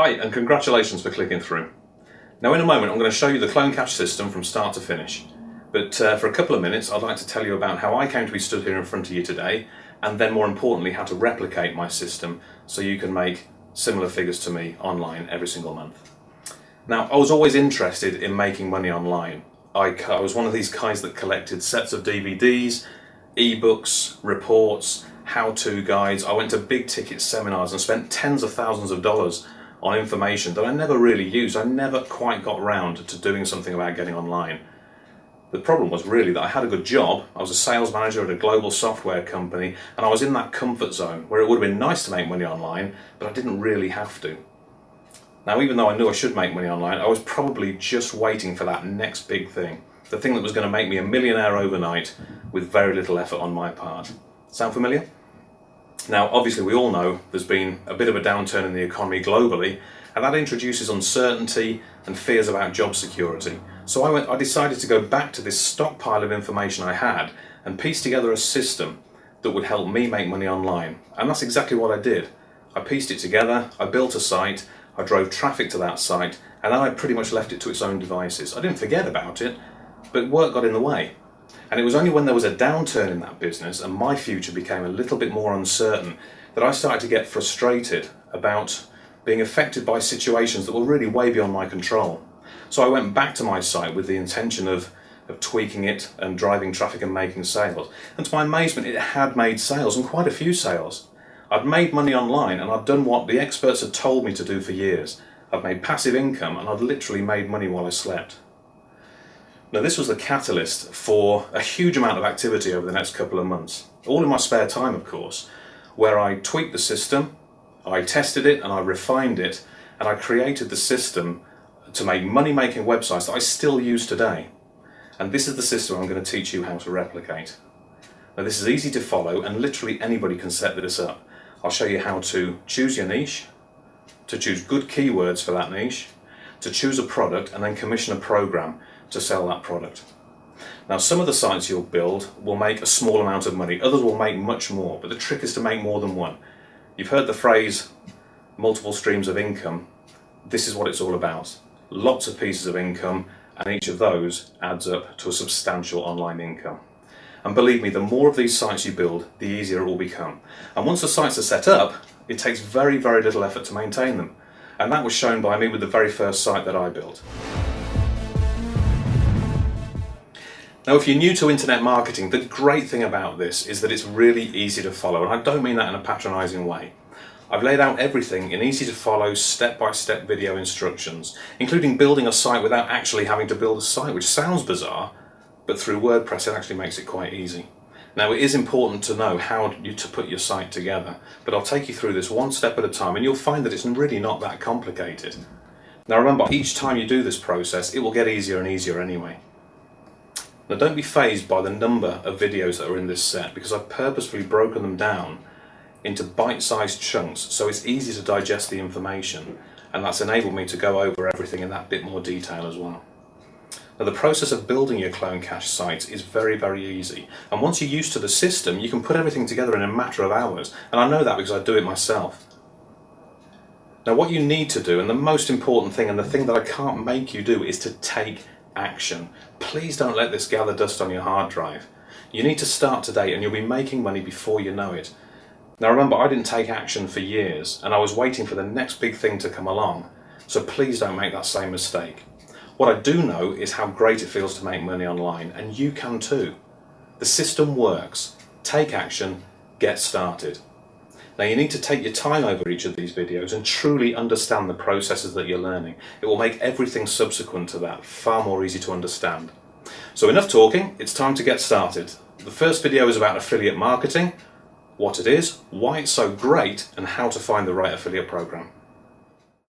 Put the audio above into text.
Hi, and congratulations for clicking through. Now in a moment I'm going to show you the clone cache system from start to finish. But for a couple of minutes I'd like to tell you about how I came to be stood here in front of you today, and then more importantly how to replicate my system so you can make similar figures to me online every single month. Now I was always interested in making money online. I was one of these guys that collected sets of DVDs, ebooks, reports, how-to guides. I went to big ticket seminars and spent tens of thousands of dollars on information that I never really used. I never quite got round to doing something about getting online. The problem was really that I had a good job. I was a sales manager at a global software company, and I was in that comfort zone where it would have been nice to make money online, but I didn't really have to. Now, even though I knew I should make money online, I was probably just waiting for that next big thing, the thing that was going to make me a millionaire overnight with very little effort on my part. Sound familiar? Now, obviously we all know there's been a bit of a downturn in the economy globally, and that introduces uncertainty and fears about job security. So I decided to go back to this stockpile of information I had and piece together a system that would help me make money online. And that's exactly what I did. I pieced it together, I built a site, I drove traffic to that site, and then I pretty much left it to its own devices. I didn't forget about it, but work got in the way. And it was only when there was a downturn in that business and my future became a little bit more uncertain that I started to get frustrated about being affected by situations that were really way beyond my control. So I went back to my site with the intention of tweaking it and driving traffic and making sales. And to my amazement, it had made sales, and quite a few sales. I'd made money online, and I'd done what the experts had told me to do for years. I'd made passive income, and I'd literally made money while I slept. Now, this was the catalyst for a huge amount of activity over the next couple of months, all in my spare time of course, where I tweaked the system, I tested it and I refined it, and I created the system to make money-making websites that I still use today. And this is the system I'm going to teach you how to replicate. Now, this is easy to follow and literally anybody can set this up. I'll show you how to choose your niche, to choose good keywords for that niche, to choose a product, and then commission a program to sell that product. Now, some of the sites you'll build will make a small amount of money, others will make much more, but the trick is to make more than one. You've heard the phrase multiple streams of income. This is what it's all about. Lots of pieces of income, and each of those adds up to a substantial online income. And believe me, the more of these sites you build, the easier it will become. And once the sites are set up, it takes very, very little effort to maintain them. And that was shown by me with the very first site that I built. Now, if you're new to internet marketing, the great thing about this is that it's really easy to follow, and I don't mean that in a patronising way. I've laid out everything in easy to follow, step-by-step video instructions, including building a site without actually having to build a site, which sounds bizarre, but through WordPress it actually makes it quite easy. Now, it is important to know how to put your site together, but I'll take you through this one step at a time, and you'll find that it's really not that complicated. Now remember, each time you do this process, it will get easier and easier anyway. Now, don't be fazed by the number of videos that are in this set, because I've purposefully broken them down into bite-sized chunks so it's easy to digest the information, and that's enabled me to go over everything in that bit more detail as well. Now, the process of building your clone cache site is very, very easy, and once you're used to the system you can put everything together in a matter of hours, and I know that because I do it myself. Now, what you need to do, and the most important thing, and the thing that I can't make you do, is to take action. Please don't let this gather dust on your hard drive. You need to start today, and you'll be making money before you know it. Now remember, I didn't take action for years, and I was waiting for the next big thing to come along, so please don't make that same mistake. What I do know is how great it feels to make money online, and you can too. The system works. Take action, get started. Now, you need to take your time over each of these videos and truly understand the processes that you're learning. It will make everything subsequent to that far more easy to understand. So enough talking, it's time to get started. The first video is about affiliate marketing, what it is, why it's so great, and how to find the right affiliate program.